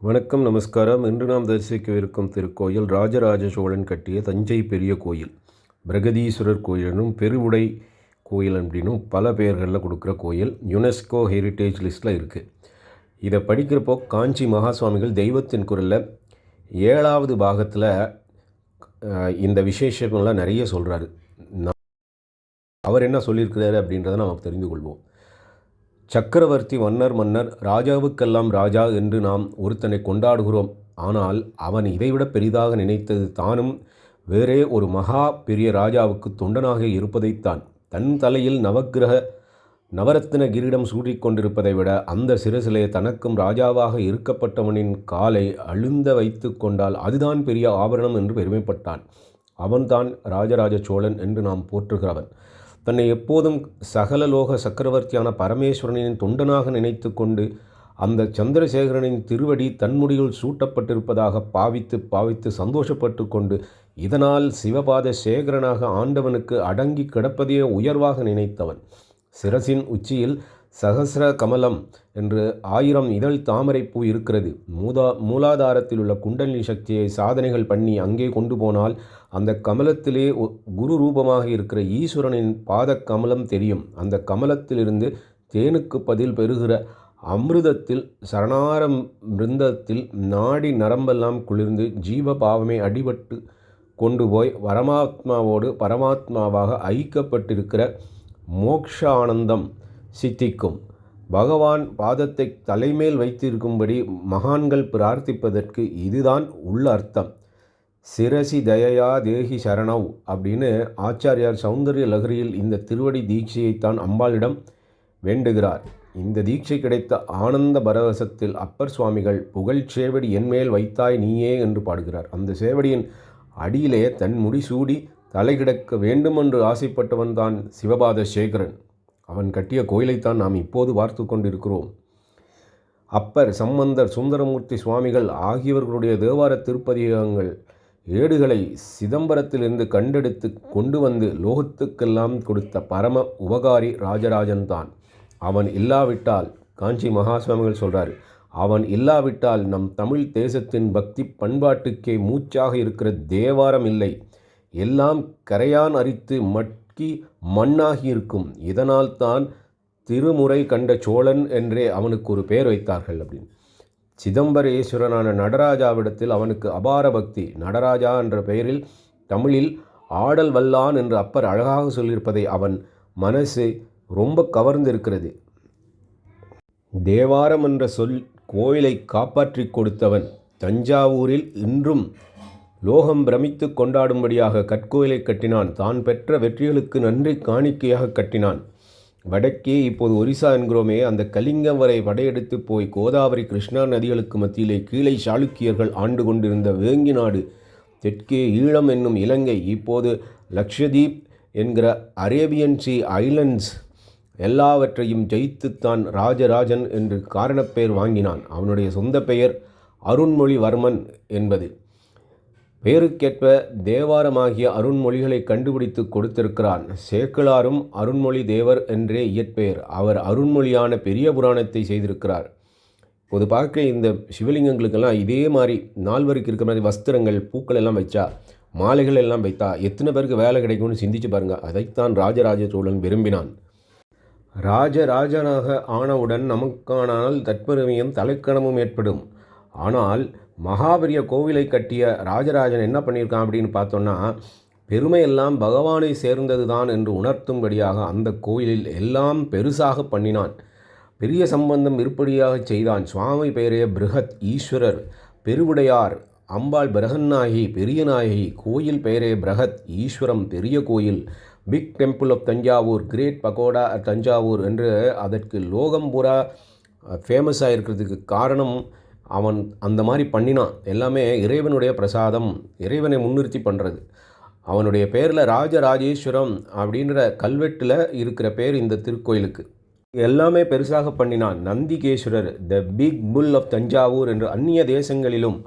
வணக்கம், நமஸ்காரம். இன்று நாம் தரிசிக்கவிருக்கும் திருக்கோயில் ராஜராஜ சோழன் கட்டிய தஞ்சை பெரிய கோயில். பிரகதீஸ்வரர் கோயிலும் பெருவுடை கோயில் அப்படின்னும் பல பெயர்களில் கொடுக்குற கோயில். யுனெஸ்கோ ஹெரிட்டேஜ் லிஸ்ட்டில் இருக்குது. இதை படிக்கிறப்போ காஞ்சி மகா சுவாமிகள் தெய்வத்தின் குரலில் 7வது பாகத்தில் இந்த விசேஷமெல்லாம் நிறைய சொல்கிறாரு. அவர் என்ன சொல்லியிருக்கிறாரு அப்படின்றத நாம் தெரிந்து கொள்வோம். சக்கரவர்த்தி மன்னர் ராஜாவுக்கெல்லாம் ராஜா என்று நாம் ஒருத்தனை கொண்டாடுகிறோம். ஆனால் அவன் இதைவிட பெரிதாக நினைத்தது தானும் வேறே ஒரு மகா பெரிய ராஜாவுக்கு தொண்டனாக இருப்பதைத்தான். தன் தலையில் நவரத்தின கிரீடம் சூடிக்கொண்டிருப்பதை விட அந்த சிரசிலே தனக்கும் ராஜாவாக இருக்கப்பட்டவனின் காலை அழுந்த வைத்து கொண்டால் அதுதான் பெரிய ஆபரணம் என்று பெருமைப்பட்டான். அவன்தான் ராஜராஜ சோழன் என்று நாம் போற்றுகிறவன். தன்னை எப்போதும் சகலலோக சக்கரவர்த்தியான பரமேஸ்வரனின் தொண்டனாக நினைத்து கொண்டு அந்த சந்திரசேகரனின் திருவடி தன்முடியில் சூட்டப்பட்டிருப்பதாக பாவித்து சந்தோஷப்பட்டு கொண்டு இதனால் சிவபாத சேகரனாக ஆண்டவனுக்கு அடங்கி கிடப்பதையே உயர்வாக நினைத்தவன். சிரசின் உச்சியில் சகசிர கமலம் என்று 1000 இதழ் தாமரை பூ இருக்கிறது. மூலாதாரத்தில் உள்ள குண்டலினி சக்தியை சாதனைகள் பண்ணி அங்கே கொண்டு போனால் அந்த கமலத்திலே குரு ரூபமாக இருக்கிற ஈஸ்வரனின் பாத கமலம் தெரியும். அந்த கமலத்திலிருந்து தேனுக்கு பதில் பெறுகிற அமிர்தத்தில் சரணாரம் பிருந்தத்தில் நாடி நரம்பெல்லாம் குளிர்ந்து ஜீவ பாவமே அடிபட்டு கொண்டு போய் பரமாத்மாவோடு பரமாத்மாவாக ஐக்கப்பட்டிருக்கிற மோக்ஷ ஆனந்தம் சித்திக்கும். பகவான் பாதத்தை தலைமேல் வைத்திருக்கும்படி மகான்கள் பிரார்த்திப்பதற்கு இதுதான் உள்ள அர்த்தம். சிரசி தயயா தேகி சரணவ் அப்படின்னு ஆச்சாரியார் சௌந்தரிய லகரியில் இந்த திருவடி தீட்சையைத்தான் அம்பாளிடம் வேண்டுகிறார். இந்த தீட்சை கிடைத்த ஆனந்த பரவசத்தில் அப்பர் சுவாமிகள் புகழ்ச்சேவடி என்மேல் வைத்தாய் நீயே என்று பாடுகிறார். அந்த சேவடியின் அடியிலே தன் முடிசூடி தலை கிடக்க வேண்டுமென்று ஆசைப்பட்டவன் தான் சிவபாத சேகரன். அவன் கட்டிய கோயிலைத்தான் நாம் இப்போது பார்த்து கொண்டிருக்கிறோம். அப்பர், சம்பந்தர், சுந்தரமூர்த்தி சுவாமிகள் ஆகியவர்களுடைய தேவார திருப்பதிகங்கள் ஏடுகளை சிதம்பரத்திலிருந்து கண்டெடுத்து கொண்டு வந்து லோகத்துக்கெல்லாம் கொடுத்த பரம உபகாரி ராஜராஜன் தான். அவன் இல்லாவிட்டால், காஞ்சி மகா சுவாமிகள் சொல்கிறார், அவன் இல்லாவிட்டால் நம் தமிழ் தேசத்தின் பக்தி பண்பாட்டுக்கே மூச்சாக இருக்கிற தேவாரம் இல்லை. எல்லாம் கரையான் அரித்து மண்ணாகி இருக்கும். இதனால் தான் திருமுறை கண்ட சோழன் என்றே அவனுக்கு ஒரு பெயர் வைத்தார்கள் அப்படின்னு. சிதம்பரேஸ்வரனான நடராஜாவிடத்தில் அவனுக்கு அபார பக்தி. நடராஜா என்ற பெயரில் தமிழில் ஆடல் வல்லான் என்று அப்பர் அழகாக சொல்லியிருப்பதை அவன் மனசு ரொம்ப கவர்ந்திருக்கிறது. தேவாரம் என்ற சொல் கோயிலை காப்பாற்றி கொடுத்தவன். தஞ்சாவூரில் இன்றும் லோகம் பிரமித்து கொண்டாடும்படியாக கற்கோயிலை கட்டினான். தான் பெற்ற வெற்றிகளுக்கு நன்றி காணிக்கையாக கட்டினான். வடக்கே இப்போது ஒரிசா என்கிறோமே, அந்த கலிங்கம் வரை படையெடுத்து போய் கோதாவரி கிருஷ்ணா நதிகளுக்கு மத்தியிலே கீழே சாளுக்கியர்கள் ஆண்டு கொண்டிருந்த வேங்கி நாடு, தெற்கே ஈழம் என்னும் இலங்கை, இப்போது லக்ஷதீப் என்கிற அரேபியன் சி ஐலண்ட்ஸ் எல்லாவற்றையும் ஜெயித்துத்தான் ராஜராஜன் என்று காரணப்பெயர் வாங்கினான். அவனுடைய சொந்த பெயர் அருண்மொழிவர்மன் என்பது. பெயருக்கேற்ப தேவாரமாகிய அருண்மொழிகளை கண்டுபிடித்து கொடுத்திருக்கிறான். சேக்கிழாரும் அருண்மொழி தேவர் என்றே இயற்பெயர். அவர் அருண்மொழியான பெரிய புராணத்தை செய்திருக்கிறார். இப்போது பார்க்க இந்த சிவலிங்கங்களுக்கெல்லாம் இதே மாதிரி நால்வருக்கு இருக்கிற மாதிரி வஸ்திரங்கள், பூக்கள் எல்லாம் வச்சா, மாலைகள் எல்லாம் வைத்தா எத்தனை பேருக்கு வேலை கிடைக்கும்னு சிந்திச்சு பாருங்கள். அதைத்தான் ராஜராஜ சோழன் விரும்பினான். ராஜராஜனாக ஆனவுடன் நமக்கானால் தற்பெருமையும் தலைக்கணமும் ஏற்படும். ஆனால் மகாபெரிய கோவிலை கட்டிய ராஜராஜன் என்ன பண்ணியிருக்கான் அப்படின்னு பார்த்தோன்னா, பெருமையெல்லாம் பகவானை சேர்ந்தது தான் என்று உணர்த்தும்படியாக அந்த கோயிலில் எல்லாம் பெருசாக பண்ணினான். பெரிய சம்பந்தம் இருப்படியாக செய்தான். சுவாமி பெயரே பிருகத் ஈஸ்வரர், பெருவுடையார், அம்பாள் பிரகன்னாயகி, பெரிய நாயகி. கோயில் பெயரே பிரகத் ஈஸ்வரம், பெரிய கோயில். Big temple of Thanjavur, great pagoda Thanjavur என்று அதற்கு லோகம் பூரா ஃபேமஸாக இருக்கிறதுக்கு காரணம் அவன் அந்த மாதிரி பண்ணினான். எல்லாமே இறைவனுடைய பிரசாதம், இறைவனை முன்னிறுத்தி பண்ணுறது. அவனுடைய பேரில் ராஜராஜேஸ்வரம் அப்படின்ற கல்வெட்டில் இருக்கிற பேர் இந்த திருக்கோயிலுக்கு. எல்லாமே பெருசாக பண்ணினான். Nandikeswarar, the big bull of Thanjavur என்று அந்நிய தேசங்களிலும்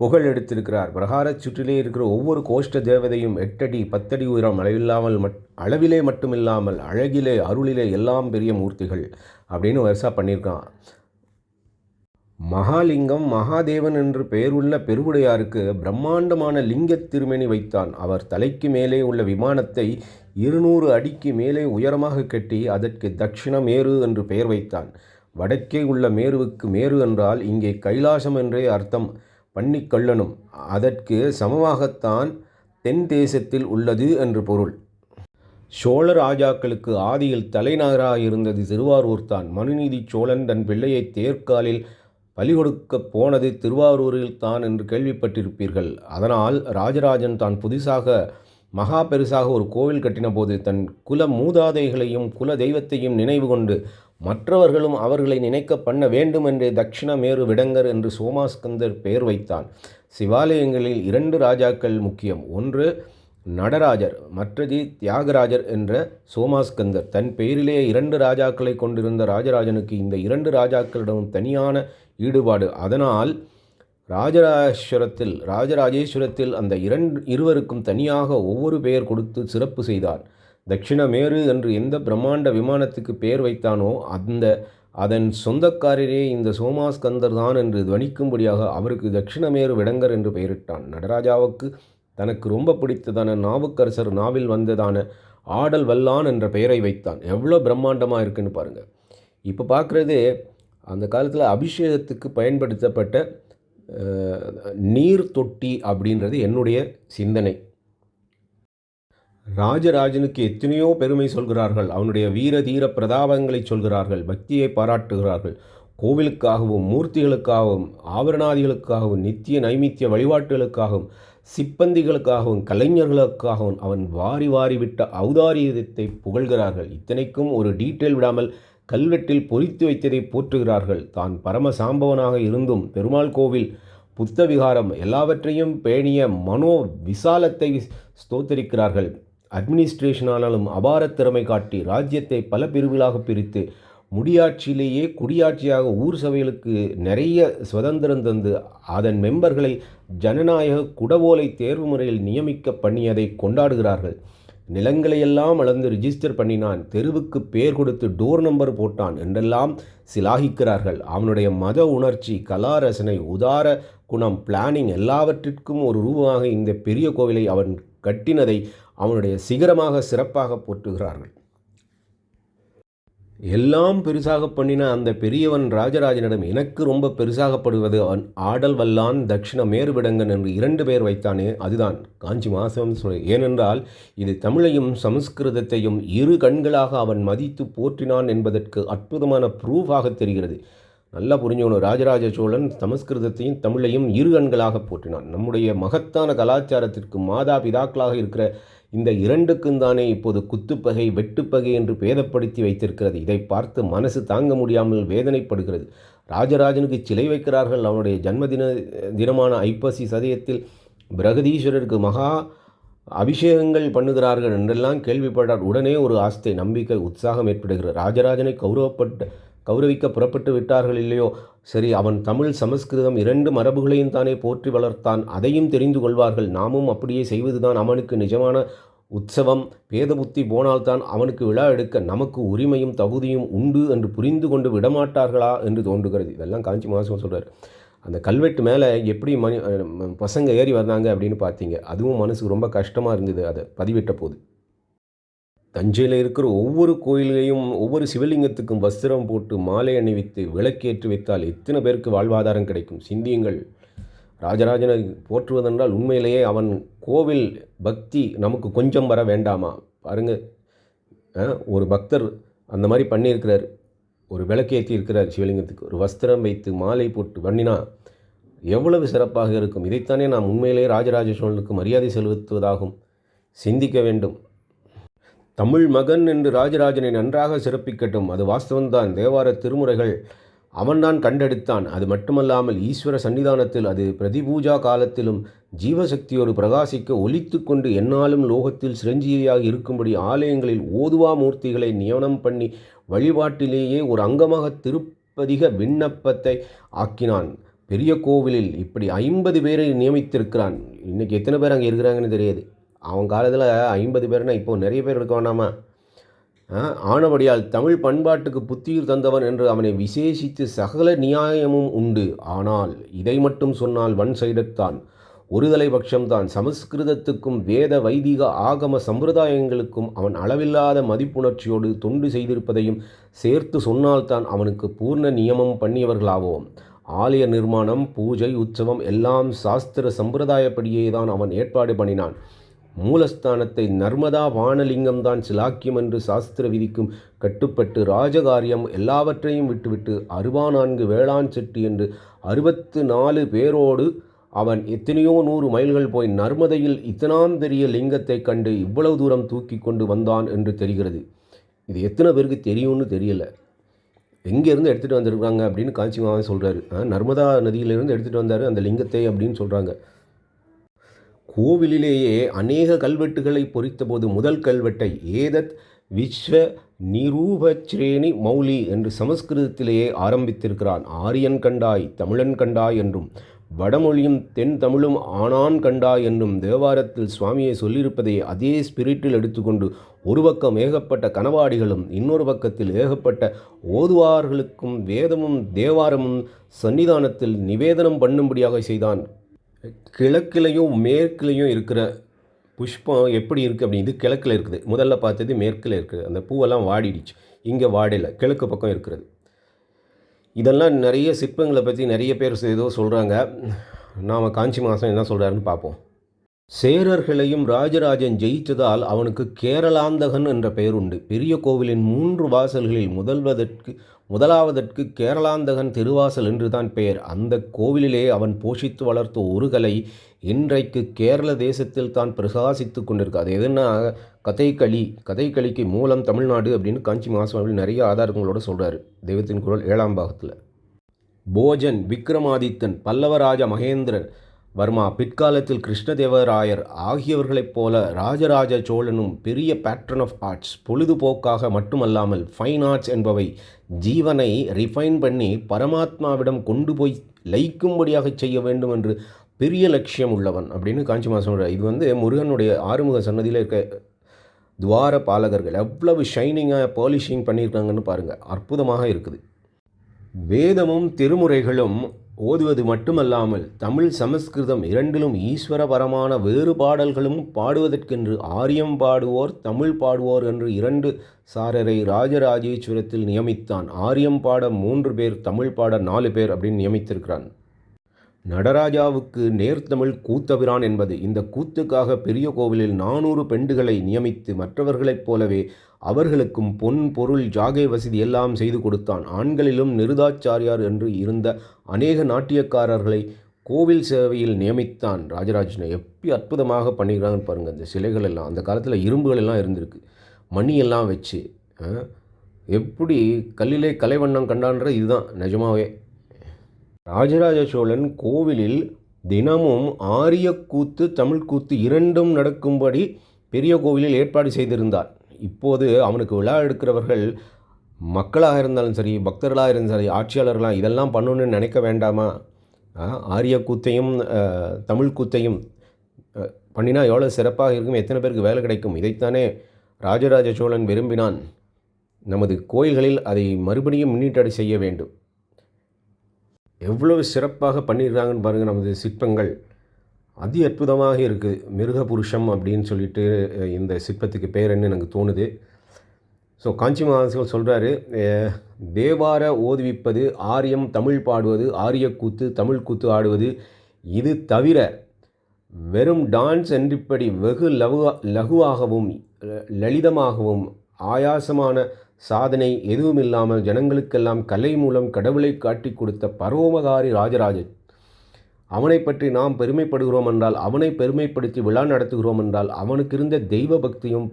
புகழ் எடுத்திருக்கிறார். பிரகார சுற்றிலே இருக்கிற ஒவ்வொரு கோஷ்ட தேவதையும் 8 அடி 10 அடி உயரம், அளவிலே மட்டுமில்லாமல் அழகிலே அருளிலே எல்லாம் பெரிய மூர்த்திகள் அப்படின்னு வருஷா பண்ணியிருக்கான். மகாலிங்கம் மகாதேவன் என்று பெயருள்ள பெருவுடையாருக்கு பிரம்மாண்டமான லிங்கத் திருமேனி வைத்தான். அவர் தலைக்கு மேலே உள்ள விமானத்தை 200 அடிக்கு மேலே உயரமாக கட்டி அதற்கு தட்சிண மேரு என்று பெயர் வைத்தான். வடக்கே உள்ள மேருவுக்கு மேரு என்றால் இங்கே கைலாசம் என்றே அர்த்தம் பண்ணிக்கொள்ளணும். அதற்கு சமமாகத்தான் தென் தேசத்தில் உள்ளது என்று பொருள். சோழ ராஜாக்களுக்கு ஆதியில் தலைநகராக இருந்தது திருவாரூர் தான். மனுநீதி சோழன் தன் பிள்ளையை தேர்காலில் பலி கொடுக்கப் போனது திருவாரூரில் தான் என்று கேள்விப்பட்டிருப்பீர்கள். அதனால் ராஜராஜன் தான் புதுசாக மகா பெருசாக ஒரு கோவில் கட்டின போது தன் குல மூதாதைகளையும் குல தெய்வத்தையும் நினைவு கொண்டு மற்றவர்களும் அவர்களை நினைக்க பண்ண வேண்டும் என்று தட்சிணமேரு விடங்கர் என்று சோமாஸ்கந்தர் பெயர் வைத்தான். சிவாலயங்களில் 2 ராஜாக்கள் முக்கியம். ஒன்று நடராஜர், மற்றது தியாகராஜர் என்ற சோமாஸ்கந்தர். தன் பெயரிலே 2 ராஜாக்களை கொண்டிருந்த ராஜராஜனுக்கு இந்த 2 ராஜாக்களிடம் தனியான ஈடுபாடு. அதனால் ராஜராஜேஸ்வரத்தில் அந்த இருவருக்கும் தனியாக ஒவ்வொரு பெயர் கொடுத்து சிறப்பு செய்தார். தட்சிணமேரு என்று எந்த பிரம்மாண்ட விமானத்துக்கு பெயர் வைத்தானோ அதன் சொந்தக்காரரே இந்த சோமாஸ்கந்தர் தான் என்று துவனிக்கும்படியாக அவருக்கு தட்சிணமேரு விடங்கர் என்று பெயரிட்டான். நடராஜாவுக்கு தனக்கு ரொம்ப பிடித்ததான நாவுக்கரசர் நாவில் வந்ததான ஆடல் வல்லான் என்ற பெயரை வைத்தான். எவ்வளோ பிரம்மாண்டமாக இருக்குன்னு பாருங்கள். இப்போ பார்க்குறது அந்த காலத்தில் அபிஷேகத்துக்கு பயன்படுத்தப்பட்ட நீர் தொட்டி அப்படின்றது என்னுடைய சிந்தனை. ராஜராஜனுக்கு எத்தனையோ பெருமை சொல்கிறார்கள். அவனுடைய வீர தீர பிரதாபங்களை சொல்கிறார்கள், பக்தியை பாராட்டுகிறார்கள். கோவிலுக்காகவும் மூர்த்திகளுக்காகவும் ஆபரணாதிகளுக்காகவும் நித்திய நைமித்திய வழிபாட்டுகளுக்காகவும் சிப்பந்திகளுக்காகவும் கலைஞர்களுக்காகவும் அவன் வாரி வாரி விட்ட ஔதாரியத்தை புகழ்கிறார்கள். இத்தனைக்கும் ஒரு டீட்டெயில் விடாமல் கல்வெட்டில் பொறித்து வைத்ததை போற்றுகிறார்கள். தான் பரம சாம்பவனாக இருந்தும் பெருமாள் கோவில் புத்த விகாரம் எல்லாவற்றையும் பேணிய மனோ விசாலத்தை ஸ்தோத்தரிக்கிறார்கள். அட்மினிஸ்ட்ரேஷனானாலும் அபார திறமை காட்டி ராஜ்யத்தை பல பிரிவுகளாக பிரித்து முடியாட்சியிலேயே குடியாட்சியாக ஊர் சபைகளுக்கு நிறைய சுதந்திரம் தந்து அதன் மெம்பர்களை ஜனநாயக குடவோலை தேர்வு முறையில் நியமிக்க பண்ணியதை கொண்டாடுகிறார்கள். நிலங்களையெல்லாம் அளந்து ரிஜிஸ்டர் பண்ணினான், தெருவுக்கு பேர் கொடுத்து டோர் நம்பர் போட்டான் என்றெல்லாம் சிலாகிக்கிறார்கள். அவனுடைய மத உணர்ச்சி, கலா ரசனை, உதார குணம், பிளானிங் எல்லாவற்றிற்கும் ஒரு ரூபமாக இந்த பெரிய கோவிலை அவன் கட்டினதை அவனுடைய சிகரமாக சிறப்பாக போற்றுகிறார்கள். எல்லாம் பெருசாக பண்ணின அந்த பெரியவன் ராஜராஜனிடம் எனக்கு ரொம்ப பெருசாகப்படுவது அவன் ஆடல் வல்லான் தட்சிண மேருவிடங்கன் என்று 2 பெயர் வைத்தானே, அதுதான் காஞ்சி மாசம் சொல்ல. ஏனென்றால் இது தமிழையும் சமஸ்கிருதத்தையும் 2 கண்களாக அவன் மதித்து போற்றினான் என்பதற்கு அற்புதமான ப்ரூஃபாக தெரிகிறது. நல்லா புரிஞ்சுக்கணும். ராஜராஜ சோழன் சமஸ்கிருதத்தையும் தமிழையும் 2 கண்களாக போற்றினான். நம்முடைய மகத்தான கலாச்சாரத்திற்கு மாதா பிதாக்களாக இருக்கிற இந்த 2க்கும் தானே இப்போது குத்துப்பகை வெட்டுப்பகை என்று பேதப்படுத்தி வைத்திருக்கிறது. இதை பார்த்து மனசு தாங்க முடியாமல் வேதனைப்படுகிறது. ராஜராஜனுக்கு சிலை வைக்கிறார்கள். அவனுடைய தினமான ஐப்பசி சதயத்தில் பிரகதீஸ்வரருக்கு மகா அபிஷேகங்கள் பண்ணுகிறார்கள் என்றெல்லாம் கேள்விப்பட்டார். உடனே ஒரு ஆஸ்தை, நம்பிக்கை, உற்சாகம் ஏற்படுகிறது. ராஜராஜனை கௌரவிக்க புறப்பட்டு விட்டார்கள் இல்லையோ, சரி, அவன் தமிழ் சமஸ்கிருதம் 2 மரபுகளையும் தானே போற்றி வளர்த்தான், அதையும் தெரிந்து கொள்வார்கள். நாமும் அப்படியே செய்வதுதான் அவனுக்கு நிஜமான உற்சவம். பேத புத்தி போனால்தான் அவனுக்கு விழா எடுக்க நமக்கு உரிமையும் தகுதியும் உண்டு என்று புரிந்து கொண்டு விடமாட்டார்களா என்று தோன்றுகிறது. இதெல்லாம் காஞ்சி மாதம் சொல்கிறார். அந்த கல்வெட்டு மேலே எப்படி பசங்க ஏறி வந்தாங்க அப்படின்னு பார்த்தீங்க. அதுவும் மனசுக்கு ரொம்ப கஷ்டமாக இருந்தது அதை பதிவிட்ட போது. தஞ்சையில் இருக்கிற ஒவ்வொரு கோயிலையும் ஒவ்வொரு சிவலிங்கத்துக்கும் வஸ்திரம் போட்டு மாலை அணிவித்து விளக்கேற்றி வைத்தால் எத்தனை பேருக்கு வாழ்வாதாரம் கிடைக்கும். சிந்தியுங்கள். ராஜராஜனை போற்றுவதென்றால் உண்மையிலேயே அவன் கோவில் பக்தி நமக்கு கொஞ்சம் வர வேண்டாமா? பாருங்கள், ஒரு பக்தர் அந்த மாதிரி பண்ணியிருக்கிறார். ஒரு விளக்கேற்றி இருக்கிறார் சிவலிங்கத்துக்கு, ஒரு வஸ்திரம் வைத்து மாலை போட்டு பண்ணினா எவ்வளவு சிறப்பாக இருக்கும். இதைத்தானே நாம் உண்மையிலேயே ராஜராஜ சோழனுக்கு மரியாதை செலுத்துவதாகும். சிந்திக்க வேண்டும். தமிழ் மகன் என்று ராஜராஜனை நன்றாக சிறப்பிக்கட்டும். அது வாஸ்தவன்தான். தேவார திருமுறைகள் அவன்தான் கண்டெடுத்தான். அது மட்டுமல்லாமல் ஈஸ்வர சன்னிதானத்தில் அது பிரதிபூஜா காலத்திலும் ஜீவசக்தியோடு பிரகாசிக்க ஒலித்து கொண்டு எந்நாளும் லோகத்தில் சிரஞ்சீவியாக இருக்கும்படி ஆலயங்களில் ஓதுவா மூர்த்திகளை நியமனம் பண்ணி வழிபாட்டிலேயே ஒரு அங்கமாக திருப்பதிக விண்ணப்பத்தை ஆக்கினான். பெரிய கோவிலில் இப்படி 50 பேரை நியமித்திருக்கிறான். இன்றைக்கி எத்தனை பேர் அங்கே இருக்கிறாங்கன்னு தெரியாது. அவன் காலத்தில் 50 பேர்னா இப்போ நிறைய பேர் இருக்க வேண்டாமா? ஆனபடியால் தமிழ் பண்பாட்டுக்கு புத்துயிர் தந்தவன் என்று அவனை விசேஷித்து சகல நியாயமும் உண்டு. ஆனால் இதை மட்டும் சொன்னால் ஒன் சைடத்தான், ஒருதலை பட்சம்தான். சமஸ்கிருதத்துக்கும் வேத வைதிக ஆகம சம்பிரதாயங்களுக்கும் அவன் அளவில்லாத மதிப்புணர்ச்சியோடு தொண்டு செய்திருப்பதையும் சேர்த்து சொன்னால்தான் அவனுக்கு பூர்ண நியமம் பண்ணியவர்களாவோம். ஆலய நிர்மாணம், பூஜை, உற்சவம் எல்லாம் சாஸ்திர சம்பிரதாயப்படியே தான் அவன் ஏற்பாடு பண்ணினான். மூலஸ்தானத்தை நர்மதா வானலிங்கம்தான் சிலாக்கியம் என்று சாஸ்திர விதிக்கும் கட்டுப்பட்டு ராஜகாரியம் எல்லாவற்றையும் விட்டுவிட்டு 64 வேளாண் செட்டி என்று 64 பேரோடு அவன் எத்தனையோ 100 மைல்கள் போய் நர்மதையில் இத்தனாம் பெரிய லிங்கத்தை கண்டு இவ்வளவு தூரம் தூக்கி கொண்டு வந்தான் என்று தெரிகிறது. இது எத்தனை பேருக்கு தெரியும்னு தெரியல. எங்கேருந்து எடுத்துகிட்டு வந்திருக்காங்க அப்படின்னு காஞ்சி மாவன் சொல்கிறாரு. நர்மதா நதியிலிருந்து எடுத்துகிட்டு வந்தார் அந்த லிங்கத்தை அப்படின்னு சொல்கிறாங்க. கோவிலிலேயே அநேக கல்வெட்டுகளை பொறித்தபோது முதல் கல்வெட்டை ஏதத் விஸ்வ நிரூபச்ரேணி மௌலி என்று சமஸ்கிருதத்திலேயே ஆரம்பித்திருக்கிறான். ஆரியன் கண்டாய் தமிழன் கண்டாய் என்றும் வடமொழியும் தென் தமிழும் ஆனான் கண்டாய் என்றும் தேவாரத்தில் சுவாமியை சொல்லியிருப்பதை அதே ஸ்பிரிட்டில் எடுத்துக்கொண்டு ஒரு பக்கம் ஏகப்பட்ட கனவாடிகளும் இன்னொரு பக்கத்தில் ஏகப்பட்ட ஓதுவார்களுக்கும் வேதமும் தேவாரமும் சன்னிதானத்தில் நிவேதனம் பண்ணும்படியாக செய்தான். கிழக்கிலையும் மேற்கிலையும் இருக்கிற புஷ்பம் எப்படி இருக்குது அப்படின்னு, இது கிழக்கில் இருக்குது. முதல்ல பார்த்தது மேற்கில் இருக்குது. அந்த பூவெல்லாம் வாடிடுச்சு. இங்கே வாடலை, கிழக்கு பக்கம் இருக்கிறது. இதெல்லாம் நிறைய சிற்பங்களை பற்றி நிறைய பேர் ஏதோ சொல்கிறாங்க. நாம் காஞ்சி மாதம் என்ன சொல்கிறாருன்னு பார்ப்போம். சேரர்களையும் ராஜராஜன் ஜெயித்ததால் அவனுக்கு கேரளாந்தகன் என்ற பெயர் உண்டு. பெரிய கோவிலின் 3 வாசல்களில் முதலாவதற்கு கேரளாந்தகன் திருவாசல் என்றுதான் பெயர். அந்த கோவிலிலே அவன் போஷித்து வளர்த்த ஒரு கலை இன்றைக்கு கேரள தேசத்தில் தான் பிரகாசித்து கொண்டிருக்கு. அது எதுனா கதைக்களிக்கு மூலம் தமிழ்நாடு அப்படின்னு காஞ்சி மாசுவாமியில் நிறைய ஆதாரங்களோடு சொல்கிறாரு. தெய்வத்தின் குரல் 7ஆம் பாகத்தில். போஜன், விக்ரமாதித்தன், பல்லவராஜ மகேந்திரன் வர்மா, பிற்காலத்தில் கிருஷ்ணதேவராயர் ஆகியவர்களைப் போல ராஜராஜ சோழனும் பெரிய பேட்ரன் ஆஃப் ஆர்ட்ஸ். பொழுதுபோக்காக மட்டுமல்லாமல் ஃபைன் ஆர்ட்ஸ் என்பவை ஜீவனை ரிஃபைன் பண்ணி பரமாத்மாவிடம் கொண்டு போய் லயிக்கும்படியாக செய்ய வேண்டும் என்று பெரிய லட்சியம் உள்ளவன் அப்படின்னு காஞ்சி மாதம். இது முருகனுடைய ஆறுமுக சன்னதியில் இருக்க துவார பாலகர்கள் எவ்வளவு ஷைனிங்காக பாலிஷிங் பண்ணியிருக்காங்கன்னு பாருங்கள். அற்புதமாக இருக்குது. வேதமும் திருமுறைகளும் ஓதுவது மட்டுமல்லாமல் தமிழ் சமஸ்கிருதம் இரண்டிலும் ஈஸ்வரபரமான வேறு பாடல்களும் பாடுவதற்கென்று ஆரியம் பாடுவோர் தமிழ் பாடுவோர் என்று 2 சாரரை ராஜராஜேஸ்வரத்தில் நியமித்தான். ஆரியம் பாட 3 பேர், தமிழ் பாட 4 பேர் அப்படின்னு நியமித்திருக்கிறான். நடராஜாவுக்கு நேர்த்தமிழ் கூத்தபிரான் என்பது. இந்த கூத்துக்காக பெரிய கோவிலில் 400 பெண்டுகளை நியமித்து மற்றவர்களைப் போலவே அவர்களுக்கும் பொன் பொருள் ஜாகை வசதி எல்லாம் செய்து கொடுத்தான். ஆண்களிலும் நிருதாச்சாரியார் என்று இருந்த அநேக நாட்டியக்காரர்களை கோவில் சேவையில் நியமித்தான். ராஜராஜனை எப்படி அற்புதமாக பண்ணிக்கிறாங்கன்னு பாருங்கள். அந்த சிலைகள் எல்லாம் அந்த காலத்தில் இரும்புகள் எல்லாம் இருந்திருக்கு, மணியெல்லாம் வச்சு எப்படி கல்லிலே கலைவண்ணம் கண்டான்ற இதுதான் நிஜமாவே. ராஜராஜ சோழன் கோவிலில் தினமும் ஆரிய கூத்து தமிழ் கூத்து 2ம் நடக்கும்படி பெரிய கோவிலில் ஏற்பாடு செய்திருந்தார். இப்போது அவனுக்கு விழா எடுக்கிறவர்கள் மக்களாக இருந்தாலும் சரி, பக்தர்களாக இருந்தாலும் சரி, ஆட்சியாளர்களாக இதெல்லாம் பண்ணணுன்னு நினைக்க வேண்டாமா? ஆரிய கூத்தையும் தமிழ் கூத்தையும் பண்ணினா எவ்வளோ சிறப்பாக இருக்கும், எத்தனை பேருக்கு வேலை கிடைக்கும். இதைத்தானே ராஜராஜ சோழன் விரும்பினான். நமது கோயில்களில் அதை மறுபடியும் முன்னீட்டடை செய்ய வேண்டும். எவ்வளவு சிறப்பாக பண்ணிடுறாங்கன்னு பாருங்கள். நமது சிற்பங்கள் அதி அற்புதமாக இருக்குது. மிருகபுருஷம் அப்படின்னு சொல்லிட்டு இந்த சிற்பத்துக்கு பேர் என்ன எனக்கு தோணுது. ஸோ காஞ்சி மகாசிவன் சொல்கிறாரு, தேவார ஓதுவிப்பது, ஆரியம் தமிழ் பாடுவது, ஆரிய கூத்து தமிழ் கூத்து ஆடுவது, இது தவிர வெறும் டான்ஸ் என்றிப்படி வெகு லகுவாகவும் லலிதமாகவும் ஆயாசமான சாதனை எதுவுமில்லாமல் ஜனங்களுக்கெல்லாம் கலை மூலம் கடவுளை காட்டி கொடுத்த பரோபகாரி ராஜராஜன். அவனை பற்றி நாம் பெருமைப்படுகிறோம் என்றால், அவனை பெருமைப்படுத்தி விழா நடத்துகிறோம் என்றால், அவனுக்கு இருந்த தெய்வ பக்தியும்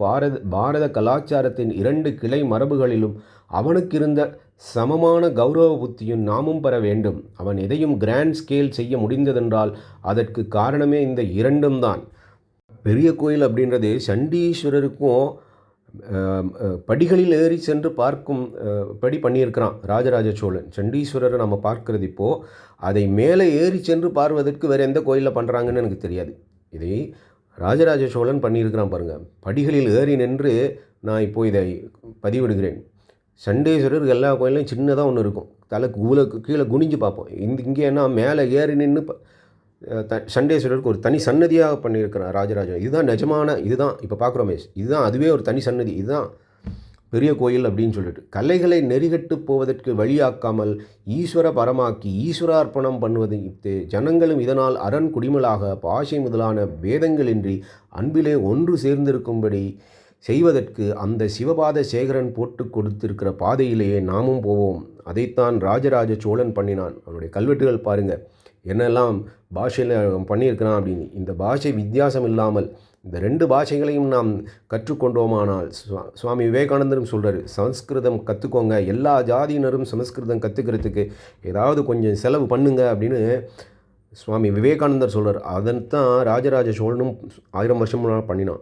பாரத கலாச்சாரத்தின் 2 கிளை மரபுகளிலும் அவனுக்கு இருந்த சமமான கௌரவ புத்தியும் நாமும் பெற வேண்டும். அவன் எதையும் கிராண்ட் ஸ்கேல் செய்ய முடிந்ததென்றால் அதற்கு காரணமே இந்த 2ம் தான். பெரிய கோயில் அப்படின்றது சண்டீஸ்வரருக்கும் படிகளில் ஏறி சென்று பார்க்கும் படி பண்ணியிருக்கிறான் ராஜராஜ சோழன். சண்டீஸ்வரரை நம்ம பார்க்கறது இப்போது, அதை மேலே ஏறி சென்று பார்வதற்கு வேறு எந்த கோயிலில் பண்ணுறாங்கன்னு எனக்கு தெரியாது. இதை ராஜராஜ சோழன் பண்ணியிருக்கிறான் பாருங்கள். படிகளில் ஏறி நின்று நான் இப்போது இதை பதிவிடுகிறேன். சண்டேஸ்வரர் எல்லா கோயிலையும் சின்னதாக ஒன்று இருக்கும். தலை கீழே குனிஞ்சு பார்ப்போம். இங்கேன்னா மேலே ஏறி நின்று சண்டேஸ்வரருக்கு ஒரு தனி சன்னதியாக பண்ணியிருக்கிறார் ராஜராஜன். இதுதான் நிஜமான, இதுதான் இப்போ பார்க்குறோமே, இதுதான் அதுவே ஒரு தனி சன்னதி, இதுதான் பெரிய கோயில் அப்படின்னு சொல்லிட்டு கலைகளை நெறிகட்டு போவதற்கு வழியாக்காமல் ஈஸ்வர பரமாக்கி ஈஸ்வரார்ப்பணம் பண்ணுவது ஜனங்களும் இதனால் அரண் குடிமலாக பாஷை முதலான வேதங்களின்றி அன்பிலே ஒன்று சேர்ந்திருக்கும்படி செய்வதற்கு அந்த சிவபாத சேகரன் போட்டு கொடுத்திருக்கிற பாதையிலேயே நாமும் போவோம். அதைத்தான் ராஜராஜ சோழன் பண்ணினான். அவனுடைய கல்வெட்டுகள் பாருங்கள் என்னெல்லாம் பாஷையில் பண்ணியிருக்கிறான் அப்படின்னு. இந்த பாஷை வித்தியாசம் இல்லாமல் இந்த 2 பாஷைகளையும் நாம் கற்றுக்கொண்டோமானால், சுவாமி விவேகானந்தரும் சொல்கிறார், சமஸ்கிருதம் கற்றுக்கோங்க, எல்லா ஜாதியினரும் சமஸ்கிருதம் கற்றுக்கிறதுக்கு ஏதாவது கொஞ்சம் செலவு பண்ணுங்க அப்படின்னு சுவாமி விவேகானந்தர் சொல்கிறார். அதன் தான் ராஜராஜ சோழனும் 1000 வருஷம் முன்னால் பண்ணினான்.